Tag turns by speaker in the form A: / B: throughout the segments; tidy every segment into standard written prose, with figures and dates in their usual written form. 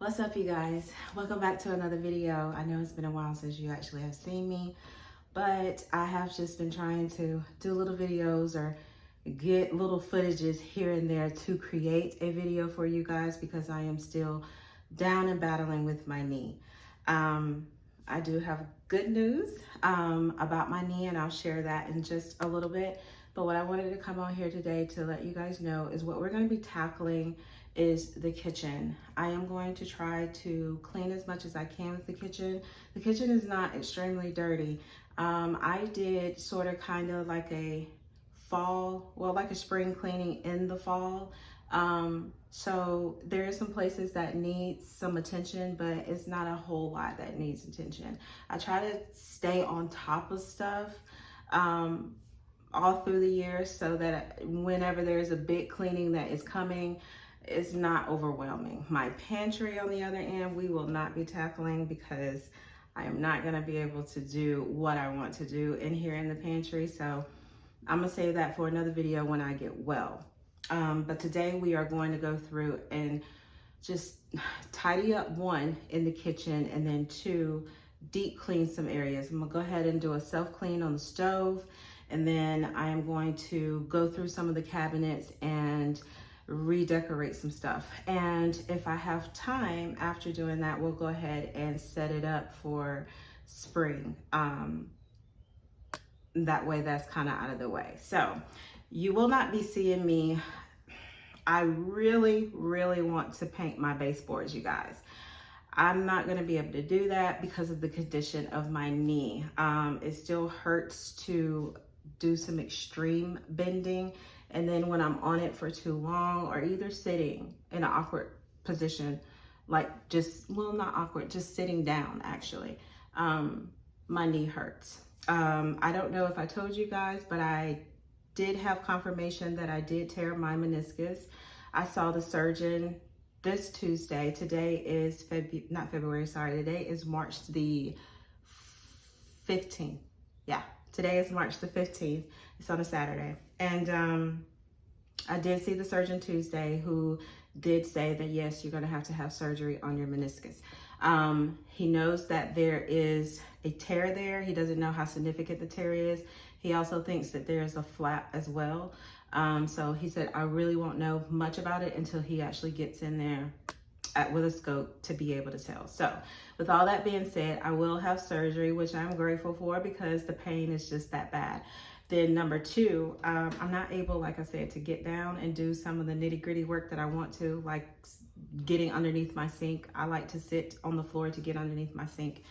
A: What's up, you guys? Welcome back to another video. I know it's been a while since you actually have seen me, but I have just been trying to do little videos or get little footages here and there to create a video for you guys because I am still down and battling with my knee. I do have good news about my knee, and I'll share that in just a little bit. But what I wanted to come on here today to let you guys know is what we're going to be tackling is the kitchen. I am going to try to clean as much as I can with the kitchen. The kitchen is not extremely dirty. I did sort of kind of like a fall, well, like a spring cleaning in the fall. So there are some places that need some attention, but it's not a whole lot that needs attention. I try to stay on top of stuff all through the year so that whenever there's a big cleaning that is coming, it's not overwhelming. My pantry, on the other end, we will not be tackling because I am not gonna be able to do what I want to do in here in the pantry. So I'm gonna save that for another video when I get well. But today we are going to go through and just tidy up, one, in the kitchen, and then two, deep clean some areas. I'm gonna go ahead and do a self clean on the stove, and then I am going to go through some of the cabinets and redecorate some stuff. And if I have time after doing that, we'll go ahead and set it up for spring. That way that's kind of out of the way. So you will not be seeing me. I really want to paint my baseboards, you guys. I'm not going to be able to do that because of the condition of my knee. It still hurts to do some extreme bending, and then when I'm on it for too long, or either sitting in an awkward position, like just, well, not awkward, just sitting down actually, my knee hurts. I don't know if I told you guys, but I did have confirmation that I did tear my meniscus. I saw the surgeon this Tuesday. Today is today is March the 15th. Yeah, today is March the 15th. It's on a Saturday. And I did see the surgeon Tuesday, who did say that yes, you're gonna have to have surgery on your meniscus. He knows that there is a tear there. He doesn't know how significant the tear is. He also thinks that there's a flap as well. So he said, I really won't know much about it until he actually gets in there with a scope to be able to tell. So with all that being said, I will have surgery, which I'm grateful for because the pain is just that bad. Then number two, I'm not able, like I said, to get down and do some of the nitty gritty work that I want to, like getting underneath my sink. I like to sit on the floor to get underneath my sink.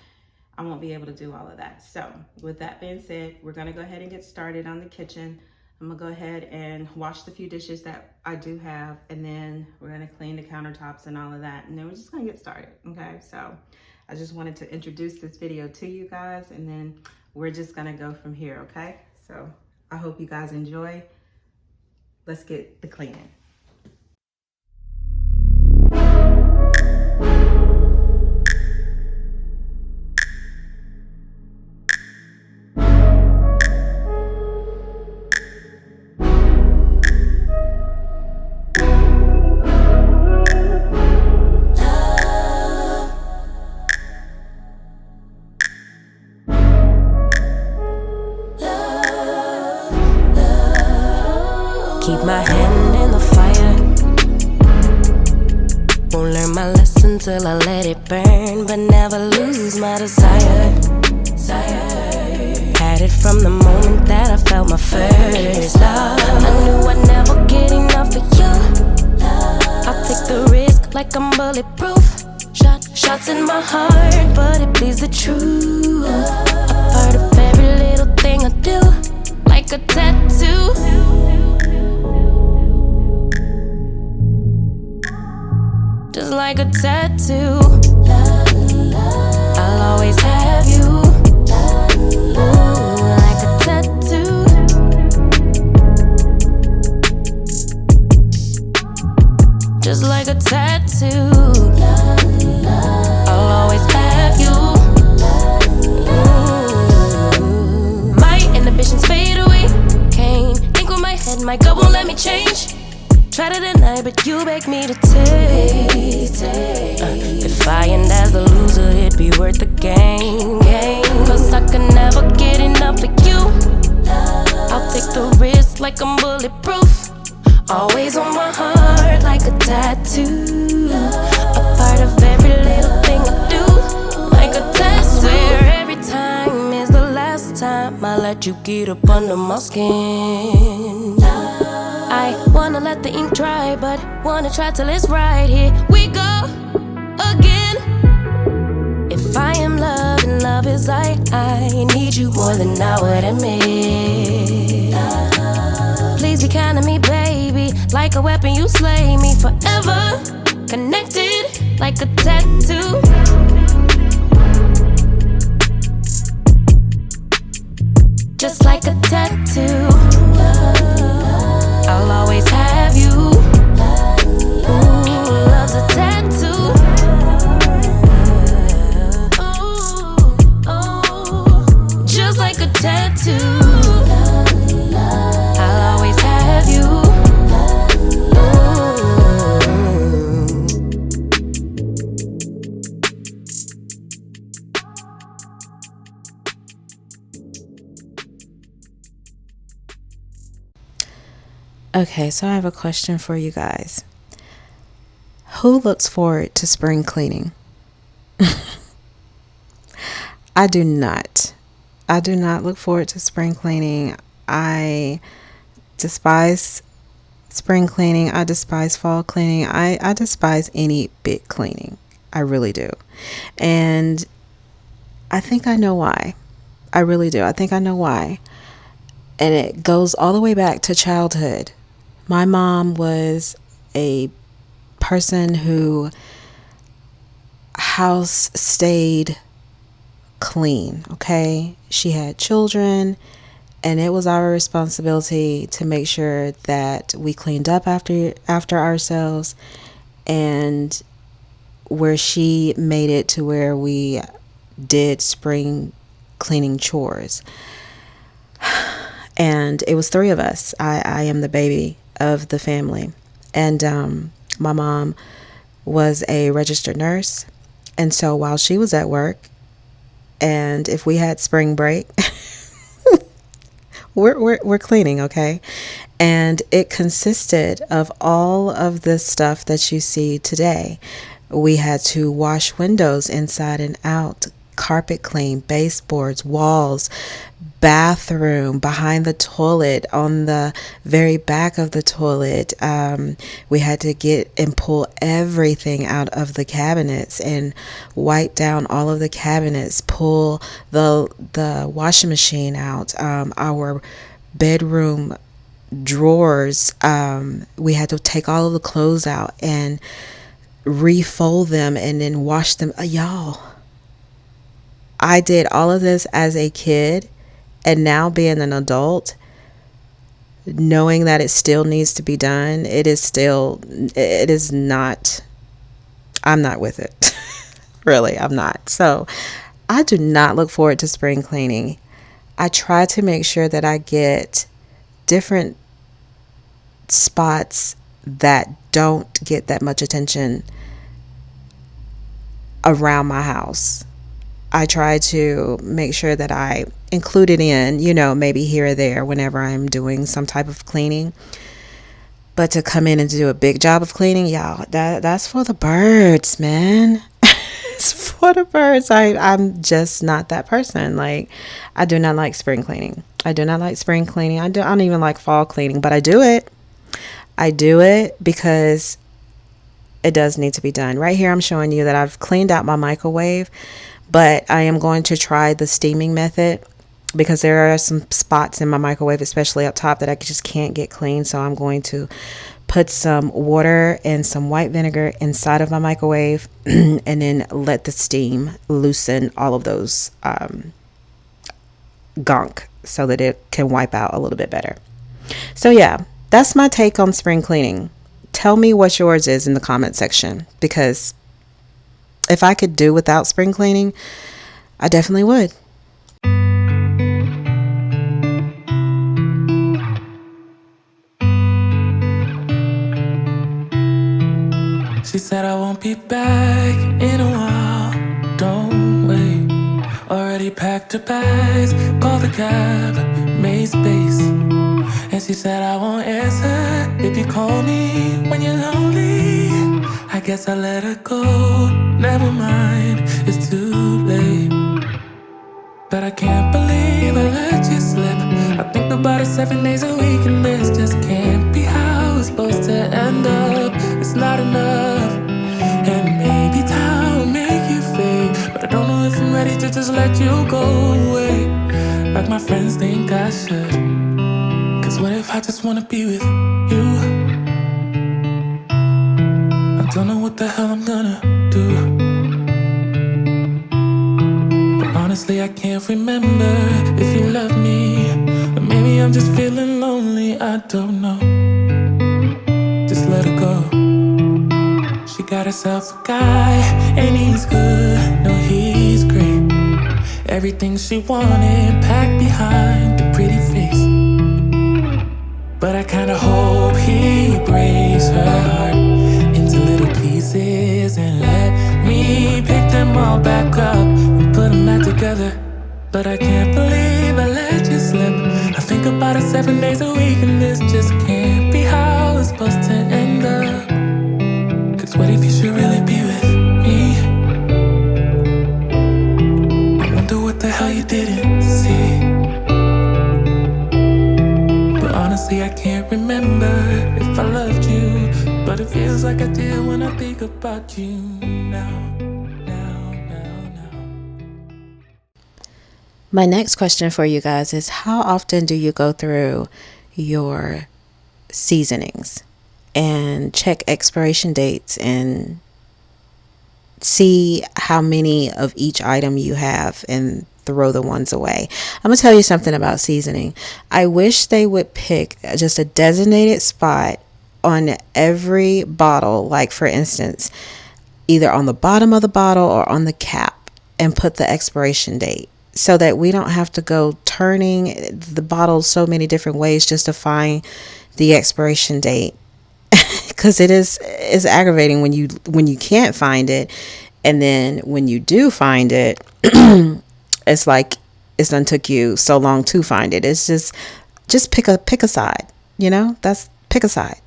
A: I won't be able to do all of that. So with that being said, we're gonna go ahead and get started on the kitchen. I'm gonna go ahead and wash the few dishes that I do have, and then we're gonna clean the countertops and all of that, and then we're just gonna get started, okay? So I just wanted to introduce this video to you guys, and then we're just gonna go from here, okay? So I hope you guys enjoy. Let's get the cleaning.
B: Keep my hand in the fire. Won't learn my lesson till I let it burn, but never lose my desire. Had it from the moment that I felt my first love. I knew I'd never get enough of you. I'll take the risk like I'm bulletproof. Shots in my heart, but it bleeds the truth. A part of every little thing I do, like a tattoo. Just like a tattoo, I'll always have you. Ooh, like a tattoo. Just like a tattoo, I'll always have you. Ooh. My inhibitions fade away. Can't think with my head, my gut won't let me change. Try to deny, but you beg me to take. If be worth the game. Cause I can never get enough of you. I'll take the risk like I'm bulletproof. Always on my heart like a tattoo. A part of every little thing I do, like a tattoo. I swear every time is the last time I let you get up under my skin. I wanna let the ink dry, but wanna try till it's right. Here we go again. If I am love and love is I need you more than I would admit. Please be kind to me, baby. Like a weapon, you slay me forever. Connected like a tattoo. Just like a tattoo. I'll always have you. Ooh, love's a tattoo. Ooh, just like a tattoo. I'll always have you.
A: Okay, so I have a question for you guys. Who looks forward to spring cleaning? I do not. I do not look forward to spring cleaning. I despise spring cleaning. I despise fall cleaning. I despise any big cleaning. I really do. And I think I know why. I really do. I think I know why. And it goes all the way back to childhood. My mom was a person who house stayed clean, okay? She had children, and it was our responsibility to make sure that we cleaned up after ourselves, and where she made it to where we did spring cleaning chores. And it was 3 of us. I am the baby of the family. And my mom was a registered nurse. And so while she was at work, and if we had spring break, we're cleaning, okay? And it consisted of all of the stuff that you see today. We had to wash windows inside and out, carpet clean, baseboards, walls, bathroom, behind the toilet, on the very back of the toilet. We had to get and pull everything out of the cabinets and wipe down all of the cabinets, pull the washing machine out, our bedroom drawers. We had to take all of the clothes out and refold them and then wash them. Y'all, I did all of this as a kid, and now being an adult, knowing that it still needs to be done, it is not, I'm not with it. Really, I'm not. So I do not look forward to spring cleaning. I try to make sure that I get different spots that don't get that much attention around my house. I try to make sure that I include it in, maybe here or there whenever I'm doing some type of cleaning. But to come in and do a big job of cleaning, y'all, that's for the birds, man. It's for the birds. I'm just not that person. Like, I do not like spring cleaning. I do not like spring cleaning. I don't even like fall cleaning, but I do it. I do it because it does need to be done. Right here, I'm showing you that I've cleaned out my microwave, but I am going to try the steaming method because there are some spots in my microwave, especially up top, that I just can't get clean. So I'm going to put some water and some white vinegar inside of my microwave and then let the steam loosen all of those gunk so that it can wipe out a little bit better. So yeah, that's my take on spring cleaning. Tell me what yours is in the comment section, because if I could do without spring cleaning, I definitely would.
C: She said I won't be back in a while. Don't packed her bags, called a cab, made space. And she said I won't answer if you call me when you're lonely. I guess I let her go, never mind, it's too late. But I can't believe I let you slip. I think about it 7 days a week, and this just can't be how it's supposed to end up. It's not enough. And maybe time will make you fade, but I don't know if I'm ready to just let you go away like my friends think I should. Cause what if I just wanna be with you? I don't know what the hell I'm gonna do. But honestly, I can't remember if you love me, or maybe I'm just feeling lonely, I don't know. Just let her go. She got herself a guy, and he's good, no he's great. Everything she wanted packed behind the pretty face. But I kinda hope he breaks her heart into little pieces and let me pick them all back up and put them back together. But I can't believe I let you slip. I think about it 7 days a week, and this just can't be how it's supposed to end up. Cause what if you should really be with me? I wonder what the hell you didn't see. But honestly, I can't remember if I loved you, but it feels like I did when I think about you now.
D: My next question for you guys is, how often do you go through your seasonings and check expiration dates and see how many of each item you have and throw the ones away? I'm gonna tell you something about seasoning. I wish they would pick just a designated spot on every bottle, like for instance, either on the bottom of the bottle or on the cap, and put the expiration date, so that we don't have to go turning the bottle so many different ways just to find the expiration date. Because it's aggravating when you can't find it, and then when you do find it, it's like it's done took you so long to find it. It's just pick a side, that's pick a side.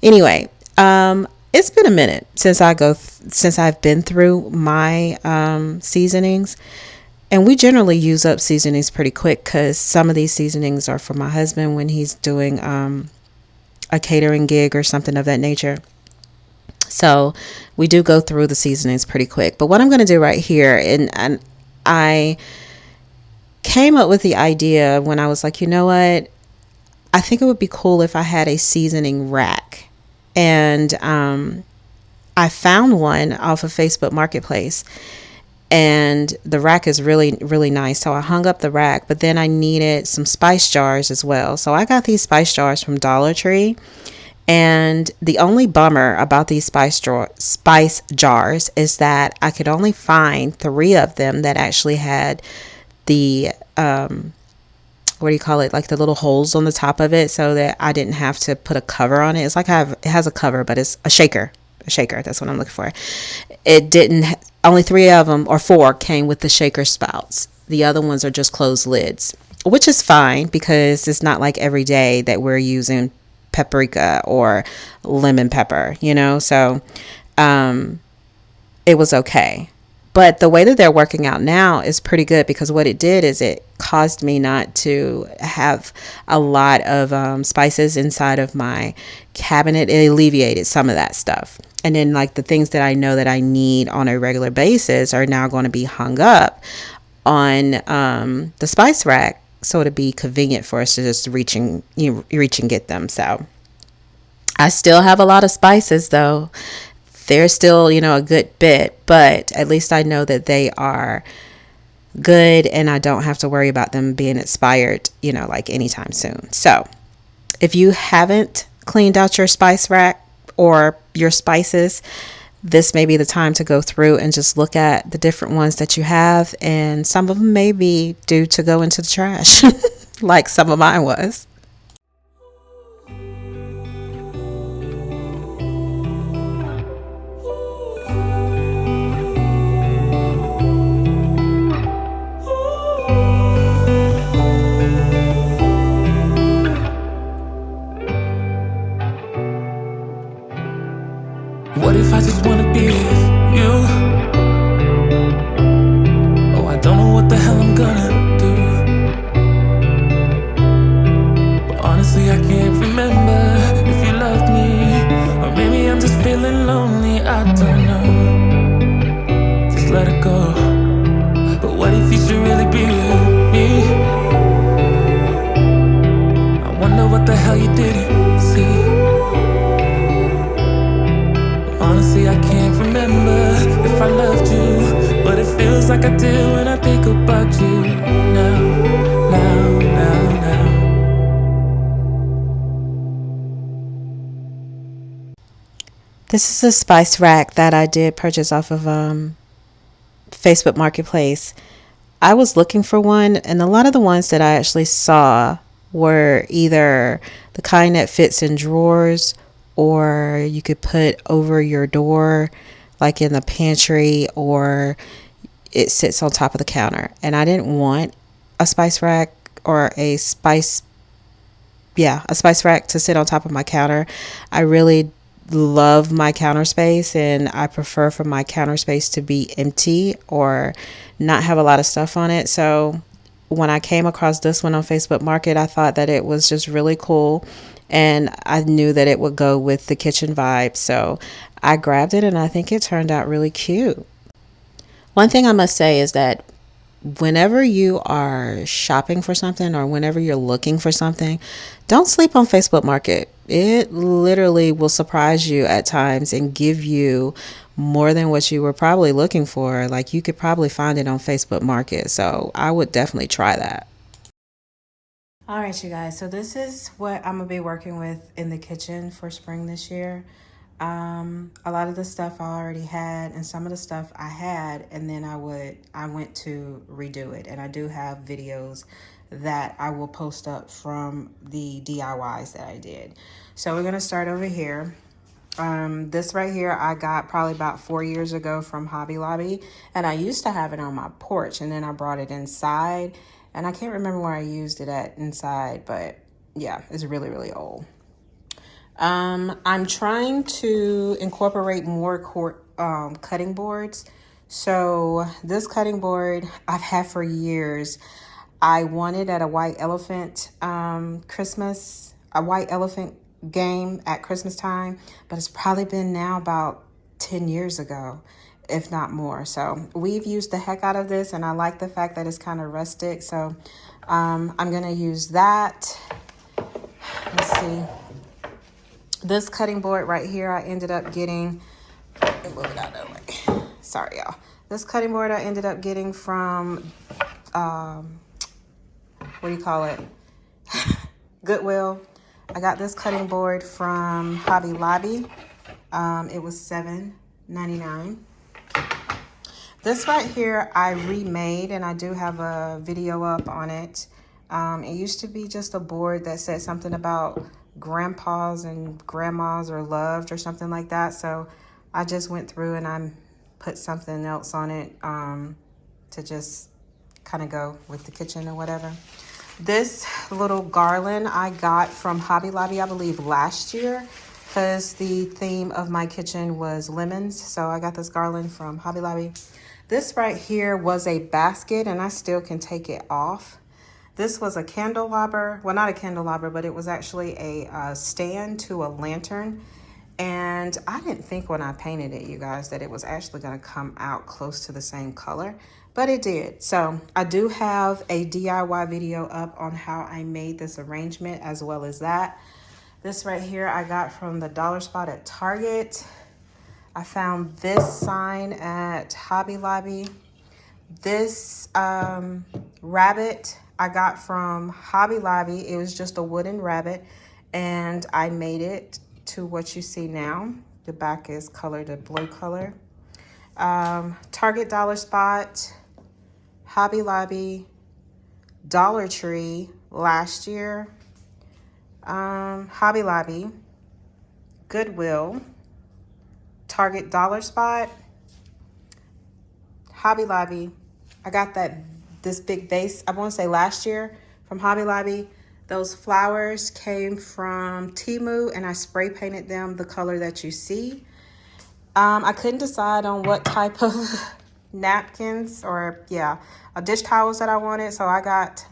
D: Anyway, it's been a minute since I've been through my seasonings. And we generally use up seasonings pretty quick, because some of these seasonings are for my husband when he's doing a catering gig or something of that nature. So we do go through the seasonings pretty quick. But what I'm going to do right here, and I came up with the idea when I was like, you know what? I think it would be cool if I had a seasoning rack. And I found one off of Facebook Marketplace. And the rack is really, really nice. So I hung up the rack, but then I needed some spice jars as well. So I got these spice jars from Dollar Tree. And the only bummer about these spice jars is that I could only find 3 of them that actually had the, what do you call it? Like the little holes on the top of it, so that I didn't have to put a cover on it. It's like it has a cover, but it's a shaker. That's what I'm looking for. It didn't. Only 3 of them, or 4, came with the shaker spouts. The other ones are just closed lids, which is fine because it's not like every day that we're using paprika or lemon pepper, so it was okay. But the way that they're working out now is pretty good, because what it did is it caused me not to have a lot of spices inside of my cabinet. It alleviated some of that stuff. And then like the things that I know that I need on a regular basis are now going to be hung up on the spice rack, so it'll be convenient for us to just reach and get them. So I still have a lot of spices though. There's still, a good bit, but at least I know that they are good and I don't have to worry about them being expired, like anytime soon. So if you haven't cleaned out your spice rack or your spices, this may be the time to go through and just look at the different ones that you have. And some of them may be due to go into the trash, like some of mine was.
C: you didn't see. Honestly, I can't remember if I loved you, but it feels like I do when I think about you now.
D: This is a spice rack that I did purchase off of Facebook Marketplace. I was looking for one, and a lot of the ones that I actually saw were either the kind that fits in drawers or you could put over your door, like in the pantry, or it sits on top of the counter. And I didn't want a spice rack or a spice rack to sit on top of my counter. I really love my counter space, and I prefer for my counter space to be empty or not have a lot of stuff on it. So when I came across this one on Facebook Market, I thought that it was just really cool, and I knew that it would go with the kitchen vibe. So I grabbed it, and I think it turned out really cute. One thing I must say is that whenever you are shopping for something or whenever you're looking for something, don't sleep on Facebook Market. It literally will surprise you at times and give you more than what you were probably looking for. Like, you could probably find it on Facebook Market. So I would definitely try that. All right, you guys. So this is what I'm going to be working with in the kitchen for spring this year. A lot of the stuff I already had, and some of the stuff I had, and then I went to redo it. And I do have videos that I will post up from the DIYs that I did. So we're going to start over here. This right here I got probably about 4 years ago from Hobby Lobby, and I used to have it on my porch, and then I brought it inside, and I can't remember where I used it at inside, but yeah, it's really, really old. I'm trying to incorporate more cutting boards. So this cutting board I've had for years. I won it at a white elephant game at Christmas time, but it's probably been now about 10 years ago, if not more. So we've used the heck out of this, and I like the fact that it's kind of rustic. So I'm gonna use that. Let's see. This cutting board right here, I ended up getting, move it out of the way. Sorry, y'all. This cutting board I ended up getting from, what do you call it? Goodwill. I got this cutting board from Hobby Lobby. It was $7.99. This right here I remade, and I do have a video up on it. It used to be just a board that said something about grandpas and grandmas are loved or something like that. So I just went through and I put something else on it to just kind of go with the kitchen or whatever. This little garland I got from Hobby Lobby, I believe last year, because the theme of my kitchen was lemons. So I got this garland from Hobby Lobby. This right here was a basket, and I still can take it off. This was a candelabra, well, not a candelabra, but it was actually a stand to a lantern. And I didn't think when I painted it, you guys, that it was actually gonna come out close to the same color, but it did. So I do have a DIY video up on how I made this arrangement, as well as that. This right here I got from the dollar spot at Target. I found this sign at Hobby Lobby. This rabbit I got from Hobby Lobby. It was just a wooden rabbit, and I made it to what you see now. The back is colored a blue color. Target, dollar spot, Hobby Lobby, Dollar Tree last year, Hobby Lobby, Goodwill, Target, dollar spot, Hobby Lobby. I got this big vase, I want to say last year, from Hobby Lobby. Those flowers came from Temu, and I spray painted them the color that you see. I couldn't decide on what type of napkins or dish towels that I wanted, so I got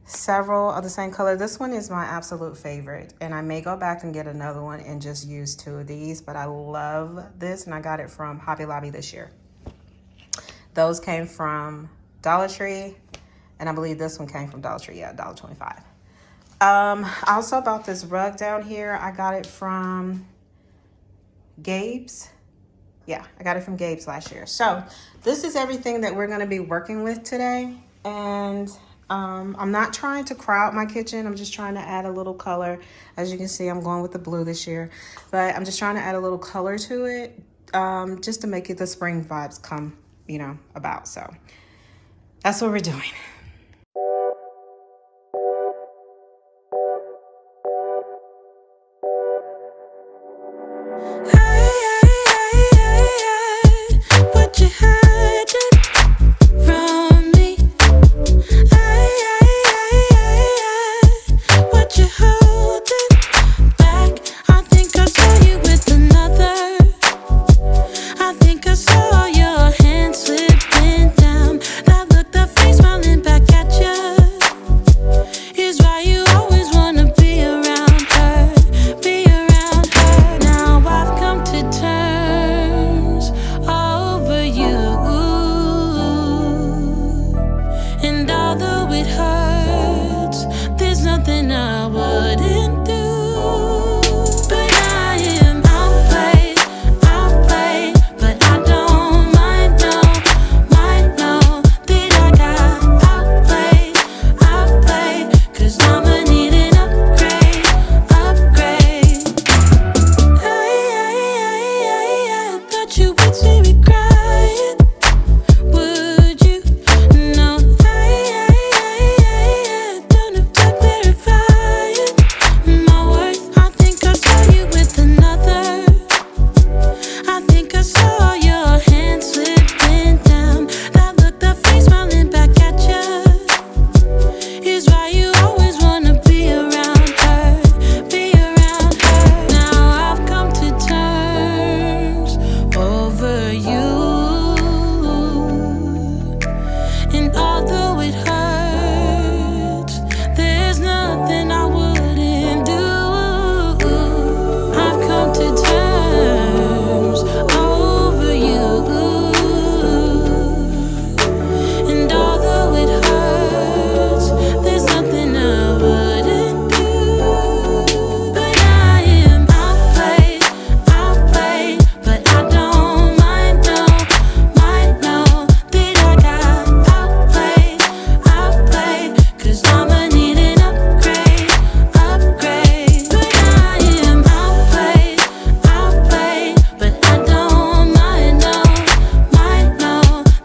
D: several of the same color. This one is my absolute favorite, and I may go back and get another one and just use 2 of these, but I love this, and I got it from Hobby Lobby this year. Those came from Dollar Tree, and I believe this one came from Dollar Tree, $1.25.
A: I also bought this rug down here. I got it from Gabe's. Yeah, I got it from Gabe's last year. So this is everything that we're going to be working with today. And I'm not trying to crowd my kitchen. I'm just trying to add a little color. As you can see, I'm going with the blue this year. But I'm just trying to add a little color to it, just to make it the spring vibes come, about. So that's what we're doing.
B: What you hiding from me? What you holding back? I think I saw you with another. I think I saw your hand slipping down. That look, that face smiling back at you. Is why you always wanna be around her, be around her. Now I've come to terms over you. And although it hurts, there's nothing I wouldn't do. But I am outplayed, outplayed. But I don't mind, no, that I got outplayed, outplayed. 'Cause I'ma need an upgrade, upgrade. I thought you would see me crying. Would you? No, don't have to clarify it. My worth, I think I saw you with another. I think I saw your hand slipping down. That look, that face smiling back at you. Is why you always wanna be around her, be around her. Now I've come to terms over you. And although it hurts, there's nothing I wouldn't do. I've come to terms over you. And although it hurts, there's nothing I wouldn't do. But I am outplayed, outplayed. But I don't mind, no, that I got outplayed, outplayed. 'Cause I'ma need an upgrade, upgrade. But I am outplayed, outplayed. But I don't mind, no,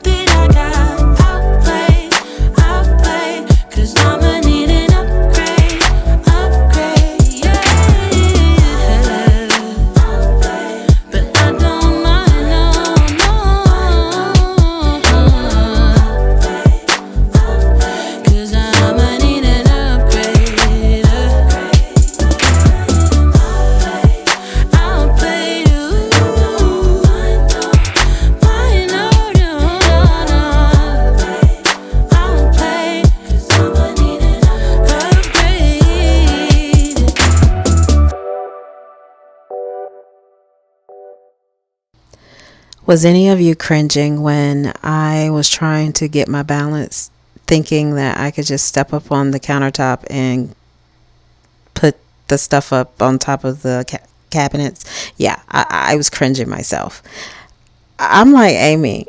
B: that I got outplayed, outplayed. 'Cause I'ma need an upgrade, upgrade, yeah. But I don't mind, no, 'cause I'ma need an upgrade, outplayed, ooh. Mine, no, outplayed. 'Cause I'ma need an upgrade.
D: Was any of you cringing when I was trying to get my balance, thinking that I could just step up on the countertop and put the stuff up on top of the cabinets? Yeah, I was cringing myself. I'm like, Amy,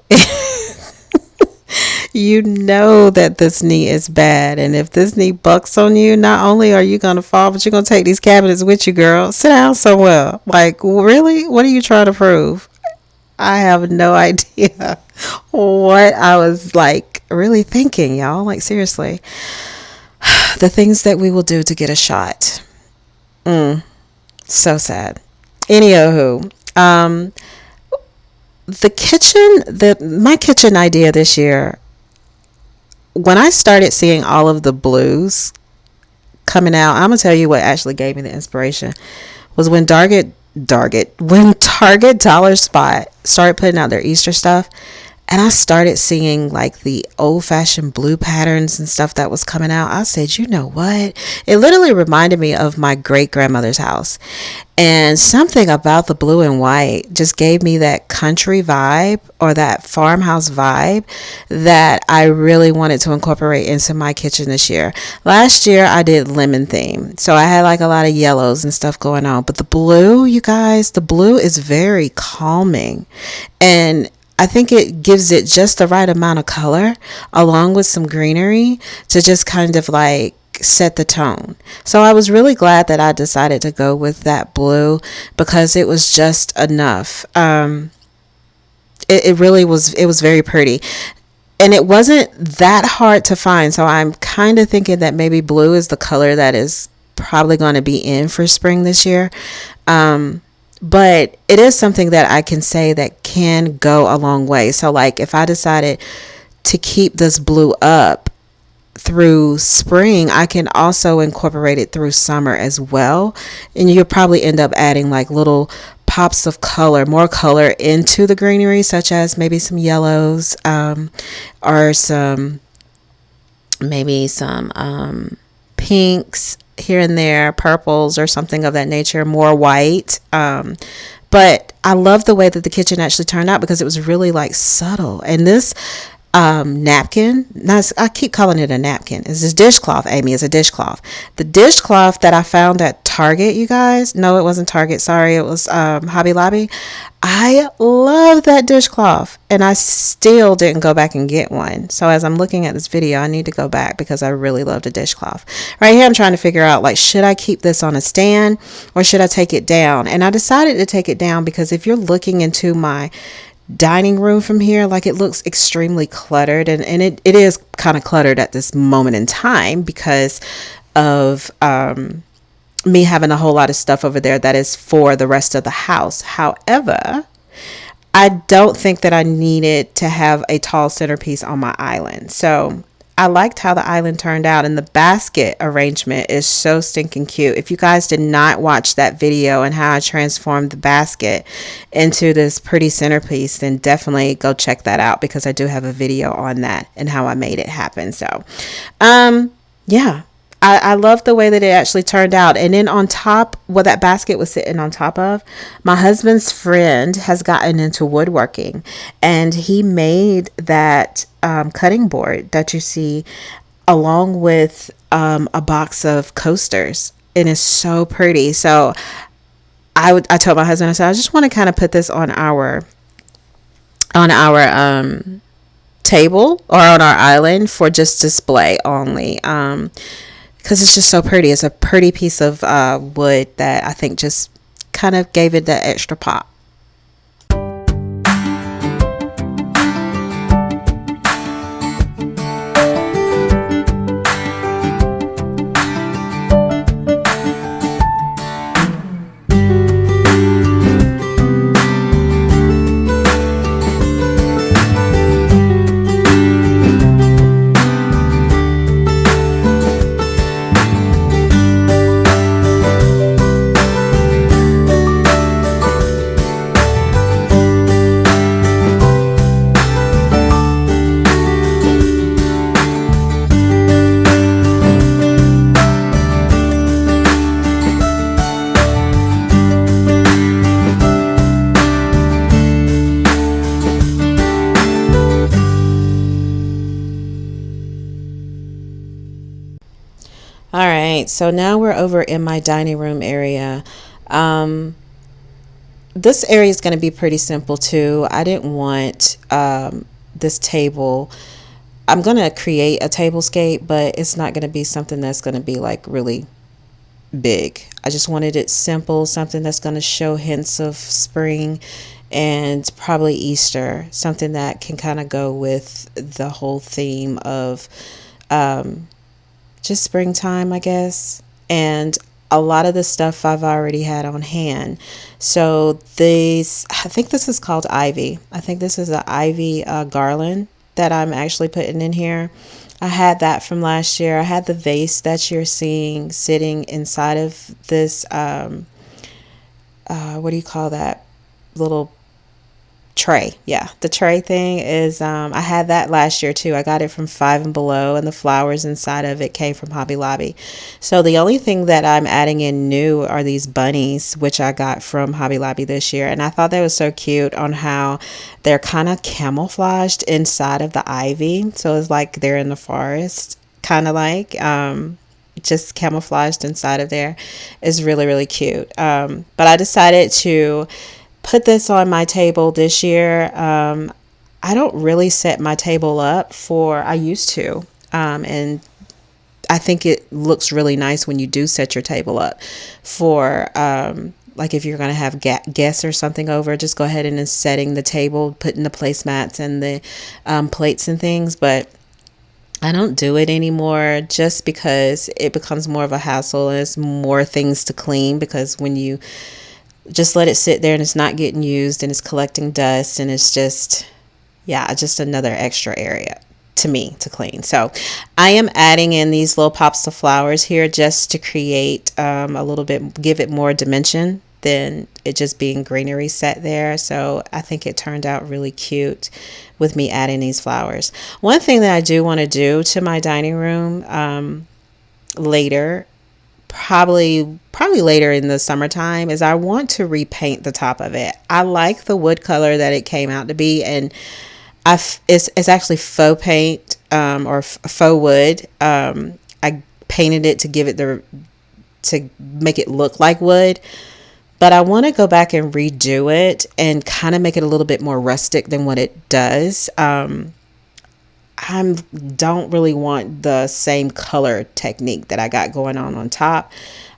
D: you know that this knee is bad. And if this knee bucks on you, not only are you going to fall, but you're going to take these cabinets with you, girl. Sit down somewhere. Like, really? What are you trying to prove? I have no idea what I was like really thinking, y'all. Like, seriously. The things that we will do to get a shot. So sad. Anywho, my kitchen idea this year, when I started seeing all of the blues coming out, I'm gonna tell you what actually gave me the inspiration was when Target Dollar Spot started putting out their Easter stuff, and I started seeing like the old fashioned blue patterns and stuff that was coming out. I said, you know what? It literally reminded me of my great grandmother's house. And something about the blue and white just gave me that country vibe or that farmhouse vibe that I really wanted to incorporate into my kitchen this year. Last year I did lemon theme. So I had like a lot of yellows and stuff going on. But the blue, you guys, the blue is very calming. And I think it gives it just the right amount of color along with some greenery to just kind of like set the tone. So I was really glad that I decided to go with that blue because it was just enough. It really was, it was very pretty. And it wasn't that hard to find. So I'm kind of thinking that maybe blue is the color that is probably going to be in for spring this year. But it is something that I can say that can go a long way. So like if I decided to keep this blue up through spring, I can also incorporate it through summer as well. And you'll probably end up adding like little pops of color, more color into the greenery, such as maybe some yellows, or maybe some pinks here and there, purples or something of that nature, more white. But I love the way that the kitchen actually turned out because it was really like subtle. And this napkin, I keep calling it a napkin, it's this dishcloth, Amy, is a dishcloth. The dishcloth that I found at Target, you guys, no, it wasn't Target, sorry, it was Hobby Lobby. I love that dishcloth and I still didn't go back and get one. So as I'm looking at this video, I need to go back because I really love the dishcloth. Right here I'm trying to figure out, like, should I keep this on a stand or should I take it down? And I decided to take it down because if you're looking into my dining room from here, like, it looks extremely cluttered, and it is kind of cluttered at this moment in time because of me having a whole lot of stuff over there that is for the rest of the house. However, I don't think that I needed to have a tall centerpiece on my island. So I liked how the island turned out, and the basket arrangement is so stinking cute. If you guys did not watch that video and how I transformed the basket into this pretty centerpiece, then definitely go check that out because I do have a video on that and how I made it happen. So, yeah. I love the way that it actually turned out. And then on top, what that basket was sitting on top of, my husband's friend has gotten into woodworking, and he made that cutting board that you see along with a box of coasters, and it's so pretty. So I told my husband, I said, I just want to kind of put this on our table or on our island for just display only. Because it's just so pretty. It's a pretty piece of wood that I think just kind of gave it that extra pop. All right, so now we're over in my dining room area. This area is going to be pretty simple too. I didn't want this table. I'm going to create a tablescape, but it's not going to be something that's going to be like really big. I just wanted it simple, something that's going to show hints of spring and probably Easter, something that can kind of go with the whole theme of just springtime, I guess. And a lot of the stuff I've already had on hand. So I think this is called ivy. I think this is an ivy garland that I'm actually putting in here. I had that from last year. I had the vase that you're seeing sitting inside of this, what do you call that little tray. Yeah, the tray thing is, I had that last year too. I got it from Five and Below, and the flowers inside of it came from Hobby Lobby. So the only thing that I'm adding in new are these bunnies, which I got from Hobby Lobby this year. And I thought that was so cute on how they're kind of camouflaged inside of the ivy. So it's like they're in the forest, kind of like, just camouflaged inside of there. Is really, really cute. But I decided to put this on my table this year. I don't really set my table up I used to. And I think it looks really nice when you do set your table up for, like if you're going to have guests or something over, just go ahead and is setting the table, putting the placemats and the plates and things. But I don't do it anymore just because it becomes more of a hassle and it's more things to clean, because when you just let it sit there and it's not getting used and it's collecting dust, and it's just, yeah, just another extra area to me to clean. So I am adding in these little pops of flowers here just to create a little bit, give it more dimension than it just being greenery set there. So I think it turned out really cute with me adding these flowers. One thing that I do want to do to my dining room later, probably later in the summertime, is I want to repaint the top of it. I like the wood color that it came out to be, and it's actually faux paint, or faux wood. I painted it to give it to make it look like wood, but I want to go back and redo it and kind of make it a little bit more rustic than what it does. I don't really want the same color technique that I got going on top.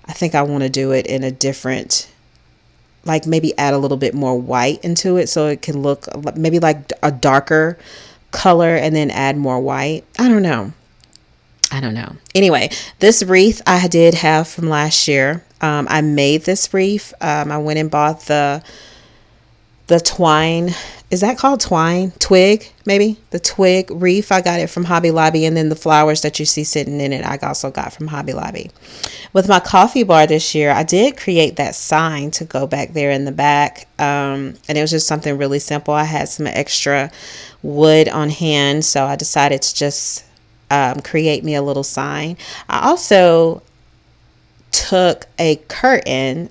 D: I think I want to do it in a different, like maybe add a little bit more white into it so it can look maybe like a darker color and then add more white. I don't know. Anyway, this wreath I did have from last year. I made this wreath. I went and bought the twine. Is that called twine? Twig, maybe? The twig wreath. I got it from Hobby Lobby. And then the flowers that you see sitting in it, I also got from Hobby Lobby. With my coffee bar this year, I did create that sign to go back there in the back. And it was just something really simple. I had some extra wood on hand, so I decided to just create me a little sign. I also took a curtain,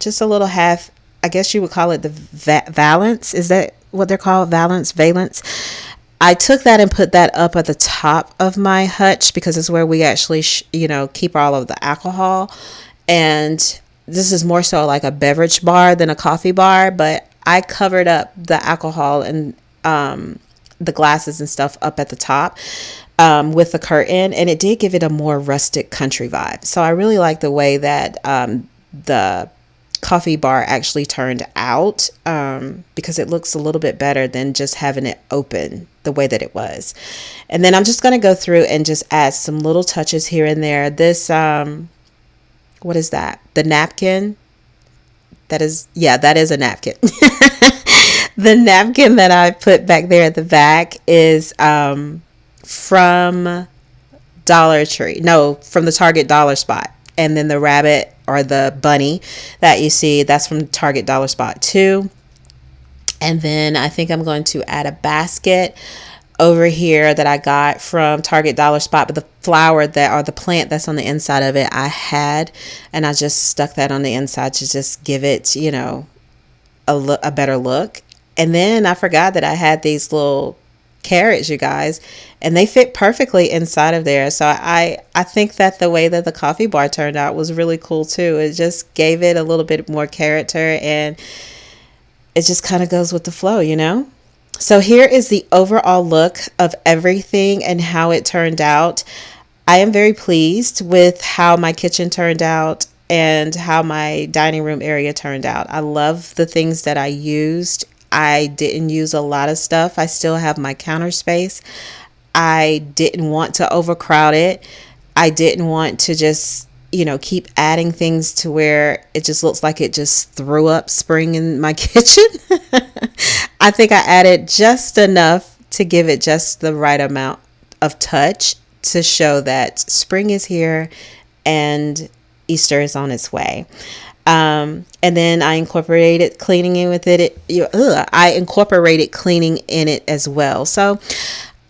D: just a little half, I guess you would call it the valance. Is that what they're called? Valance. I took that and put that up at the top of my hutch because it's where we actually, keep all of the alcohol. And this is more so like a beverage bar than a coffee bar, but I covered up the alcohol and the glasses and stuff up at the top with the curtain, and it did give it a more rustic country vibe. So I really like the way that the coffee bar actually turned out, because it looks a little bit better than just having it open the way that it was. And then I'm just going to go through and just add some little touches here and there. This what is that? The napkin. That is a napkin. The napkin that I put back there at the back is from Dollar Tree. No, from the Target Dollar Spot. And then the rabbit or the bunny that you see, that's from Target Dollar Spot too. And then I think I'm going to add a basket over here that I got from Target Dollar Spot, but the flower the plant that's on the inside of it I had, and I just stuck that on the inside to just give it, a better look. And then I forgot that I had these little carrots, you guys, and they fit perfectly inside of there. So I think that the way that the coffee bar turned out was really cool too. It just gave it a little bit more character, and it just kind of goes with the flow, So here is the overall look of everything and how it turned out. I am very pleased with how my kitchen turned out and how my dining room area turned out. I love the things that I used. I didn't use a lot of stuff. I still have my counter space. I didn't want to overcrowd it. I didn't want to just, keep adding things to where it just looks like it just threw up spring in my kitchen. I think I added just enough to give it just the right amount of touch to show that spring is here and Easter is on its way. And then I incorporated cleaning in with it. I incorporated cleaning in it as well. So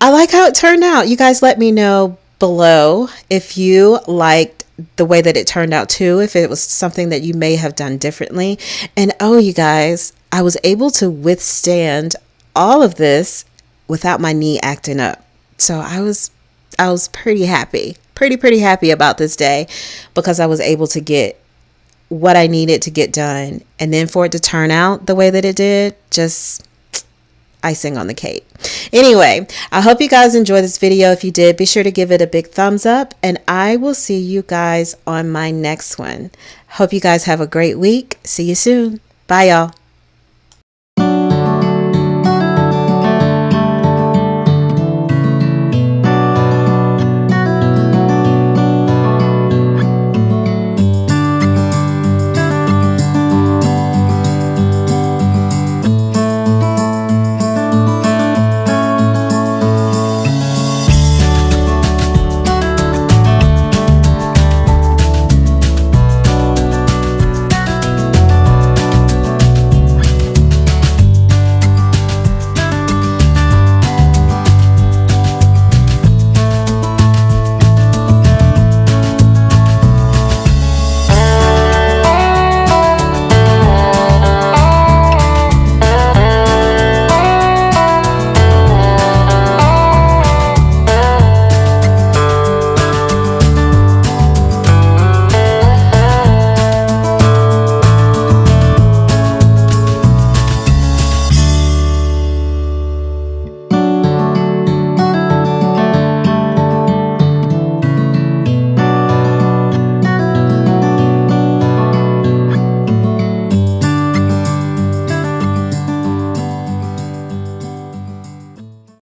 D: I like how it turned out. You guys let me know below if you liked the way that it turned out too, if it was something that you may have done differently. And oh, you guys, I was able to withstand all of this without my knee acting up. So I was pretty happy, pretty happy about this day, because I was able to get what I needed to get done, and then for it to turn out the way that it did, just icing on the cake. Anyway, I hope you guys enjoyed this video. If you did, be sure to give it a big thumbs up, and I will see you guys on my next one. Hope you guys have a great week. See you soon. Bye, y'all.